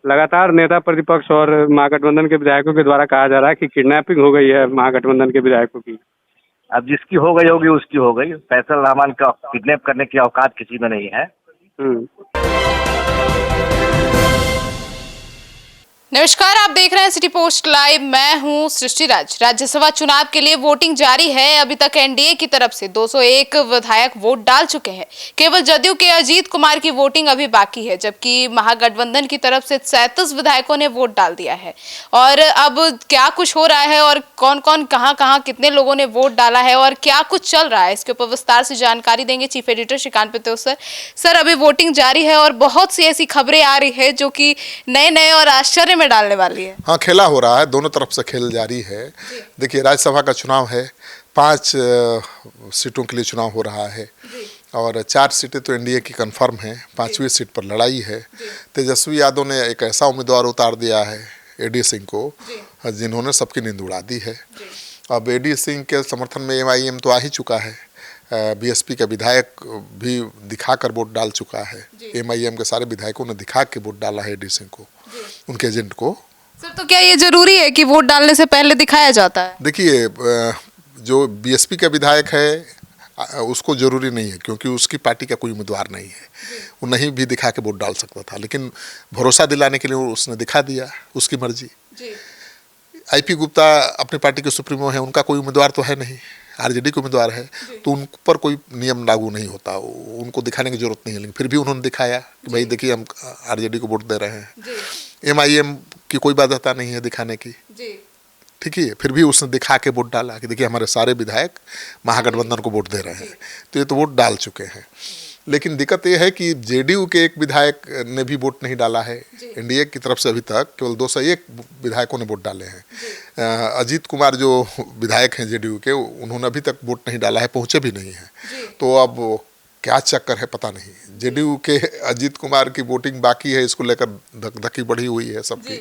लगातार नेता प्रतिपक्ष और महागठबंधन के विधायकों के द्वारा कहा जा रहा है कि किडनैपिंग हो गई है महागठबंधन के विधायकों की। अब जिसकी हो गई होगी उसकी हो गई। फैसल रहमान का किडनैप करने की औकात किसी में नहीं है। नमस्कार, आप देख रहे हैं सिटी पोस्ट लाइव। मैं हूं सृष्टि राज। राज्यसभा चुनाव के लिए वोटिंग जारी है। अभी तक एनडीए की तरफ से 201 विधायक वोट डाल चुके हैं। केवल जदयू के अजीत कुमार की वोटिंग अभी बाकी है, जबकि महागठबंधन की तरफ से 37 विधायकों ने वोट डाल दिया है। और अब क्या कुछ हो रहा है और कौन कौन कहां कितने लोगों ने वोट डाला है और क्या कुछ चल रहा है, इसके ऊपर विस्तार से जानकारी देंगे chief editor Shrikant Pitroda sir. अभी वोटिंग जारी है और बहुत सी ऐसी खबरें आ रही है जो कि नए और आश्चर्य में डालने वाली है। हाँ, खेला हो रहा है, दोनों तरफ से खेल जारी है। देखिए, राज्यसभा का चुनाव है, 5 सीटों के लिए चुनाव हो रहा है और 4 सीटें तो एनडीए की कंफर्म हैं। 5वीं सीट पर लड़ाई है। तेजस्वी यादव ने एक ऐसा उम्मीदवार उतार दिया है एडी सिंह को, जिन्होंने सबकी नींद उड़ा दी है। अब एडी सिंह के समर्थन में एमआईएम तो आ ही चुका है। बीएसपी का विधायक भी दिखाकर वोट डाल चुका है। एमआईएम के सारे विधायकों ने दिखा के वोट डाला है एडी सिंह को, उनके एजेंट को। सर, तो क्या ये जरूरी है कि वोट डालने से पहले दिखाया जाता है? देखिए, जो बीएसपी का विधायक है उसको जरूरी नहीं है, क्योंकि उसकी पार्टी का कोई उम्मीदवार नहीं है। वो नहीं भी दिखा के वोट डाल सकता था, लेकिन भरोसा दिलाने के लिए उसने दिखा दिया, उसकी मर्जी। आईपी गुप्ता अपनी पार्टी के सुप्रीमो हैं, उनका कोई उम्मीदवार तो है नहीं, आरजेडी का उम्मीदवार है, तो उन पर कोई नियम लागू नहीं होता, उनको दिखाने की जरूरत नहीं है। लेकिन फिर भी उन्होंने दिखाया कि भाई देखिए, हम आरजेडी को वोट दे रहे हैं। एमआईएम की कोई बाध्यता नहीं है दिखाने की, ठीक है। फिर भी उसने दिखा के वोट डाला कि देखिए, हमारे सारे विधायक महागठबंधन को वोट दे रहे हैं, तो ये तो वोट डाल चुके हैं। लेकिन दिक्कत ये है कि जेडीयू के एक विधायक ने भी वोट नहीं डाला है। एनडीए की तरफ से अभी तक केवल 201 विधायकों ने वोट डाले हैं। अजीत कुमार जो विधायक हैं जेडीयू के, उन्होंने अभी तक वोट नहीं डाला है, पहुंचे भी नहीं हैं। तो अब क्या चक्कर है पता नहीं। जेडीयू के अजीत कुमार की वोटिंग बाकी है, इसको लेकर धकधकी बढ़ी हुई है सबकी।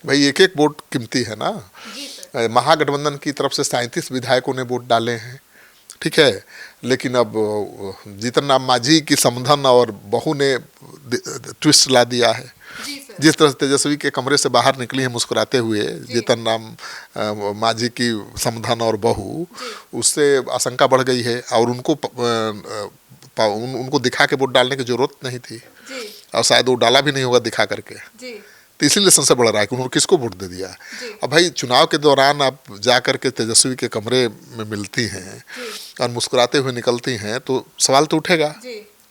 भाई एक एक वोट कीमती है ना। महागठबंधन की तरफ से 37 विधायकों ने वोट डाले हैं, ठीक है। लेकिन अब जीतन राम मांझी की समधन और बहू ने ट्विस्ट ला दिया है। जिस तरह तेजस्वी के कमरे से बाहर निकली है मुस्कुराते हुए जीतन राम मांझी की समधन और बहू, उससे आशंका बढ़ गई है और उनको दिखा के वोट डालने की जरूरत नहीं थी और शायद वो डाला भी नहीं होगा दिखा करके। तो इसीलिए संशय बढ़ रहा है कि उन्होंने किसको वोट दे दिया। अब भाई, चुनाव के दौरान आप जा करके तेजस्वी के कमरे में मिलती हैं और मुस्कुराते हुए निकलती हैं, तो सवाल तो उठेगा,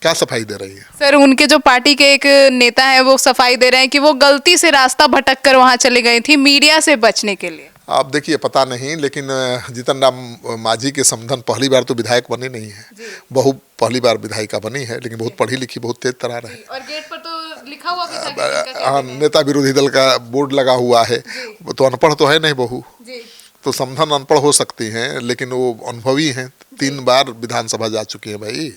क्या सफाई दे रही है? सर, उनके जो पार्टी के एक नेता है वो सफाई दे रहे हैं कि वो गलती से रास्ता भटक कर वहां चली गई थी मीडिया से बचने के लिए। आप देखिए, पता नहीं, लेकिन जीतन राम मांझी के समधन पहली बार तो विधायक बनी नहीं है, बहू पहली बार विधायिका बनी है, लेकिन बहुत पढ़ी लिखी, बहुत तेज तरार है। और गेट पर तो लिखा हुआ भी था हाँ, नेता विरोधी दल का बोर्ड लगा हुआ है, तो अनपढ़ तो है नहीं बहू, तो समधन अनपढ़ हो सकती हैं, लेकिन वो अनुभवी हैं, 3 बार विधानसभा जा चुकी है भाई।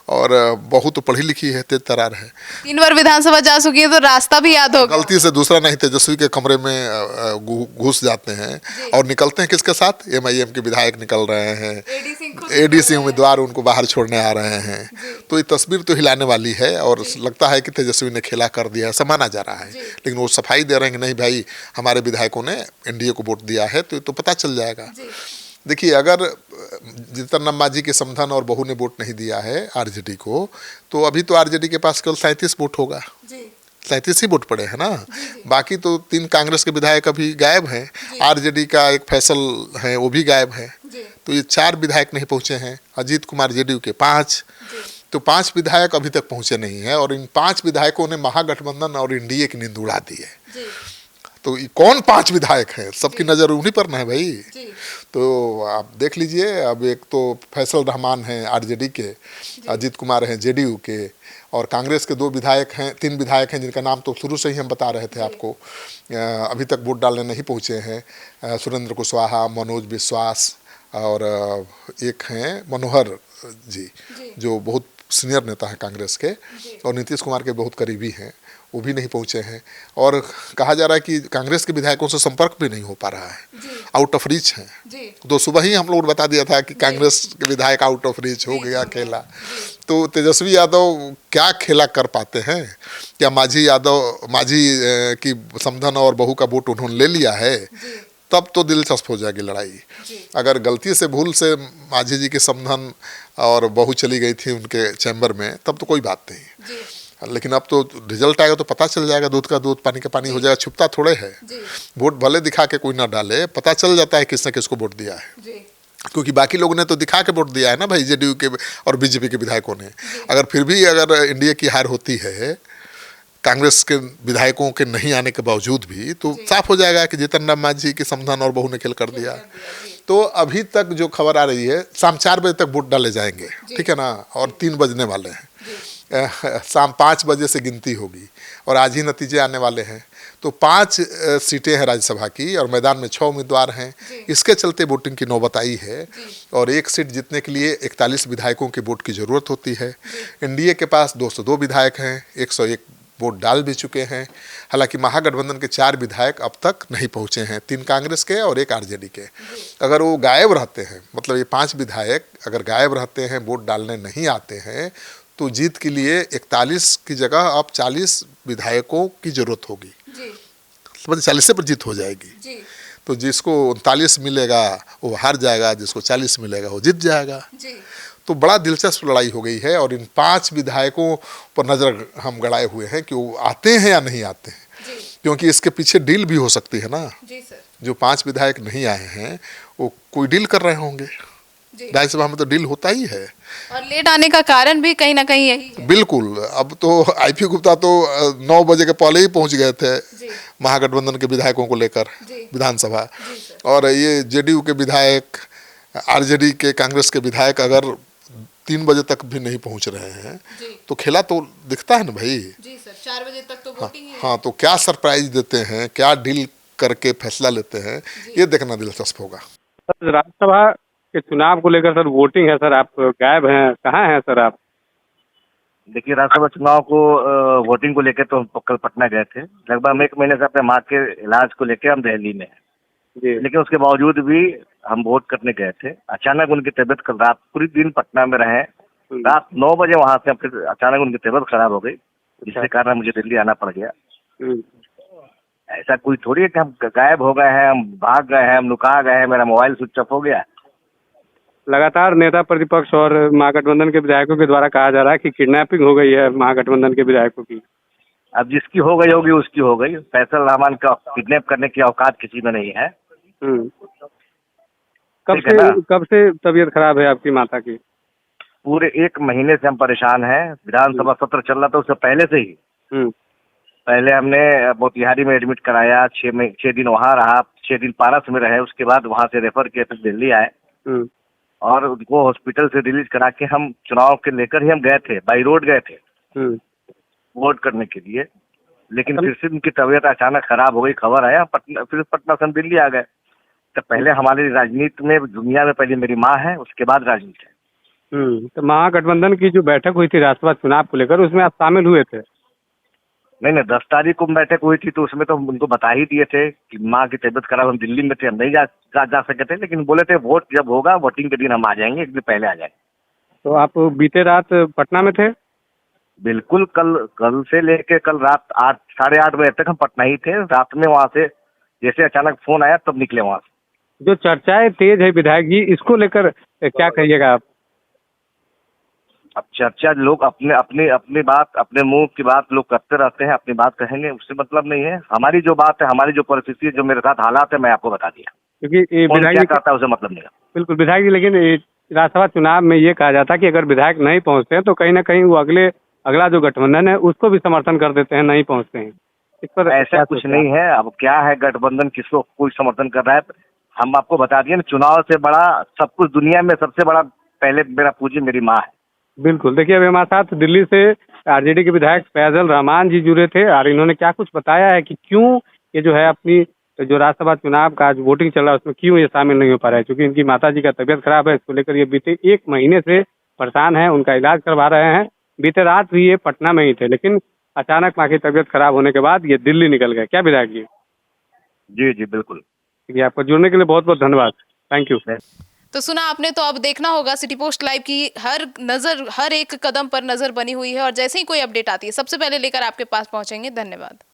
और बहू तो पढ़ी लिखी है, तेज तरार है, 3 बार विधानसभा जा चुकी है, तो रास्ता भी याद होगा। गलती से दूसरा नहीं, तेजस्वी के कमरे में घुस जाते हैं और निकलते हैं किसके साथ? एमआईएम के विधायक निकल रहे हैं, एडी सिंह उम्मीदवार उनको बाहर छोड़ने आ रहे हैं। तो ये तस्वीर तो हिलाने वाली है और लगता है कि तेजस्वी ने खेला कर दिया है, ऐसा माना जा रहा है। लेकिन वो सफाई दे रहे हैं कि नहीं भाई, हमारे विधायकों ने एनडीए को वोट दिया है, तो पता चल जाएगा। देखिए, अगर जीतन राम मांझी के समधन और बहू ने वोट नहीं दिया है आरजेडी को, तो अभी तो आरजेडी के पास केवल 37 वोट होगा। 37 ही वोट पड़े हैं ना। बाकी तो 3 कांग्रेस के विधायक अभी गायब हैं, आरजेडी का एक फैसल है वो भी गायब है। तो ये 4 विधायक नहीं पहुंचे हैं। अजीत कुमार जेडीयू के 5, तो 5 विधायक अभी तक पहुंचे नहीं है और इन 5 विधायकों ने महागठबंधन और एनडीए की नींद उड़ा दी है। तो कौन 5 विधायक हैं? सबकी नज़र उन्हीं पर ना है भाई। तो आप देख लीजिए, अब एक तो फैसल रहमान हैं आरजेडी के, अजीत कुमार हैं जेडीयू के, और कांग्रेस के 2 विधायक हैं, 3 विधायक हैं जिनका नाम तो शुरू से ही हम बता रहे थे आपको, अभी तक वोट डालने नहीं पहुँचे हैं। सुरेंद्र कुशवाहा, मनोज विश्वास और एक हैं मनोहर जी, जो बहुत सीनियर नेता हैं कांग्रेस के और नीतीश कुमार के बहुत करीबी हैं। वो भी नहीं पहुंचे हैं। और कहा जा रहा है कि कांग्रेस के विधायकों से संपर्क भी नहीं हो पा रहा है, आउट ऑफ रीच हैं। तो सुबह ही हम लोगों ने बता दिया था कि कांग्रेस के विधायक आउट ऑफ रीच हो गया खेला। तो तेजस्वी यादव क्या खेला कर पाते हैं? क्या माझी की समधन और बहू का वोट उन्होंने ले लिया है? तब तो दिलचस्प हो जाएगी लड़ाई। अगर गलती से भूल से माझी जी के समधन और बहू चली गई थी उनके चैम्बर में, तब तो कोई बात नहीं। लेकिन अब तो रिजल्ट आएगा तो पता चल जाएगा, दूध का दूध पानी का पानी हो जाएगा। छुपता थोड़े है, वोट भले दिखा के कोई ना डाले, पता चल जाता है किसने किसको वोट दिया है। क्योंकि बाकी लोगों ने तो दिखा के वोट दिया है ना भाई, जेडीयू के और बीजेपी के विधायकों ने। अगर फिर भी अगर एनडीए की हार होती है कांग्रेस के विधायकों के नहीं आने के बावजूद भी, तो साफ हो जाएगा कि जीतन राम मांझी की समधन और बहू ने खेल कर दिया। तो अभी तक जो खबर आ रही है, शाम 4 बजे तक वोट डाले जाएंगे, ठीक है ना, और 3 बजने वाले हैं। शाम 5 बजे से गिनती होगी और आज ही नतीजे आने वाले हैं। तो 5 सीटें हैं राज्यसभा की और मैदान में 6 उम्मीदवार हैं। इसके चलते वोटिंग की नौबत आई है और एक सीट जीतने के लिए 41 विधायकों की वोट की ज़रूरत होती है। एनडीए के पास 202 विधायक हैं, 101 वोट डाल भी चुके हैं। हालांकि महागठबंधन के 4 विधायक अब तक नहीं पहुंचे हैं, 3 कांग्रेस के और 1 आरजेडी के। अगर वो गायब रहते हैं, मतलब ये 5 विधायक अगर गायब रहते हैं, वोट डालने नहीं आते हैं, तो जीत के लिए 41 की जगह अब 40 विधायकों की जरूरत होगी। समझ, 40 से पर जीत हो जाएगी। तो जिसको 39 मिलेगा वो हार जाएगा, जिसको 40 मिलेगा वो जीत जाएगा। तो बड़ा दिलचस्प लड़ाई हो गई है और इन 5 विधायकों पर नज़र हम गड़ाए हुए हैं कि वो आते हैं या नहीं आते हैं, क्योंकि इसके पीछे डील भी हो सकती है ना। जो 5 विधायक नहीं आए हैं वो कोई डील कर रहे होंगे। राज्यसभा में तो डील होता ही है। और लेट आने का कारण भी कहीं ना कहीं यही है। बिल्कुल। अब तो आईपी गुप्ता तो 9 बजे के पहले ही पहुंच गए थे महागठबंधन के विधायकों को लेकर विधानसभा। और ये जेडीयू के विधायक, आरजेडी के, कांग्रेस के विधायक अगर 3 बजे तक भी नहीं पहुंच रहे हैं तो खेला तो दिखता है ना भाई। जी सर, 4 बजे तक तो वोटिंग ही है। हाँ, तो क्या सरप्राइज देते हैं, क्या डील करके फैसला लेते हैं, ये देखना दिलचस्प होगा। सर, राज्यसभा के चुनाव को लेकर सर वोटिंग है सर, आप गायब हैं, कहाँ हैं सर आप? देखिए, राज्यसभा चुनाव को वोटिंग को लेकर तो हम कल पटना गए थे। लगभग हम 1 महीने से अपने माँ के इलाज को लेकर हम दिल्ली में हैं, लेकिन उसके बावजूद भी हम वोट करने गए थे। अचानक उनकी तबीयत, कल रात पूरी दिन पटना में रहे, रात 9 बजे वहां से फिर अचानक उनकी तबीयत खराब हो गई, जिसके कारण मुझे दिल्ली आना पड़ गया। ऐसा कोई थोड़ी है कि हम गायब हो गए हैं, हम भाग गए हैं, हम लुका गए हैं, मेरा मोबाइल स्विच ऑफ हो गया। लगातार नेता प्रतिपक्ष और महागठबंधन के विधायकों के द्वारा कहा जा रहा है कि किडनैपिंग हो गई है महागठबंधन के विधायकों की। अब जिसकी हो गई होगी उसकी हो गई। फैसल रहमान का किडनैप करने की औकात किसी में नहीं है। कब से तबीयत खराब है आपकी माता की? पूरे 1 महीने से हम परेशान हैं। विधानसभा सत्र चल रहा था उससे पहले से ही। पहले हमने मोतिहारी में एडमिट कराया, 6 दिन वहाँ रहा, 6 दिन पारस में रहे, उसके बाद वहाँ से रेफर किया, फिर दिल्ली आए और उनको हॉस्पिटल से रिलीज करा के हम चुनाव के लेकर ही हम गए थे, बाई रोड गए थे वोट करने के लिए। लेकिन फिर से उनकी तबीयत अचानक खराब हो गई, खबर आया, फिर पटना से हम दिल्ली आ गए। तो पहले हमारी राजनीति में, दुनिया में पहले मेरी माँ है, उसके बाद राजनीति है। तो महागठबंधन की जो बैठक हुई थी राज्यसभा चुनाव को लेकर, उसमें आप शामिल हुए थे? नहीं, 10 तारीख को बैठक हुई थी, तो उसमें तो हम उनको बता ही दिए थे कि माँ की तबीयत खराब, हम दिल्ली में थे, हम नहीं जा सके थे, लेकिन बोले थे वोट जब होगा, वोटिंग के दिन हम आ जाएंगे, एक दिन पहले आ जाएंगे। तो आप बीते रात पटना में थे? बिल्कुल, कल से लेके कल रात 8, साढ़े 8 बजे तक हम पटना ही थे। रात में वहाँ से जैसे अचानक फोन आया तब निकले वहाँ से। जो चर्चाएं तेज है विधायक जी, इसको लेकर क्या कहिएगा आप? अब चर्चा लोग अपनी बात, अपने मुंह की बात लोग करते रहते हैं, अपनी बात कहेंगे, उससे मतलब नहीं है। हमारी जो बात है, हमारी जो परिस्थिति है, जो मेरे साथ हालात है, मैं आपको बता दिया। क्योंकि विधायक क्या कहता है उसे मतलब नहीं है। बिल्कुल विधायक जी, लेकिन राज्यसभा चुनाव में ये कहा जाता है कि अगर विधायक नहीं पहुंचते हैं तो कहीं ना कहीं वो अगला जो गठबंधन है उसको भी समर्थन कर देते हैं, नहीं पहुंचते हैं। इस पर ऐसा कुछ नहीं है। अब क्या है, गठबंधन किसको कोई समर्थन कर रहा है, हम आपको बता दिए ना, चुनाव से बड़ा सब कुछ दुनिया में सबसे बड़ा पहले मेरा पूंजी मेरी माँ है। बिल्कुल। देखिए, अभी हमारे साथ दिल्ली से आरजेडी के विधायक फैसल रहमान जी जुड़े थे और इन्होंने क्या कुछ बताया है कि क्यों ये जो है अपनी जो राज्यसभा चुनाव का जो वोटिंग चल रहा है उसमें क्यों ये शामिल नहीं हो पा रहा है। क्योंकि इनकी माता जी का तबीयत खराब है, इसको लेकर ये बीते 1 महीने से परेशान है, उनका इलाज करवा रहे हैं। बीते रात भी ये पटना में ही थे, लेकिन अचानक माँ की तबीयत खराब होने के बाद ये दिल्ली निकल गए, क्या विधायक जी? जी जी बिल्कुल। ठीक है, आपको जुड़ने के लिए बहुत बहुत धन्यवाद। Thank you. तो सुना आपने, तो अब देखना होगा सिटी पोस्ट लाइव की हर एक कदम पर नजर बनी हुई है और जैसे ही कोई अपडेट आती है सबसे पहले लेकर आपके पास पहुंचेंगे। धन्यवाद।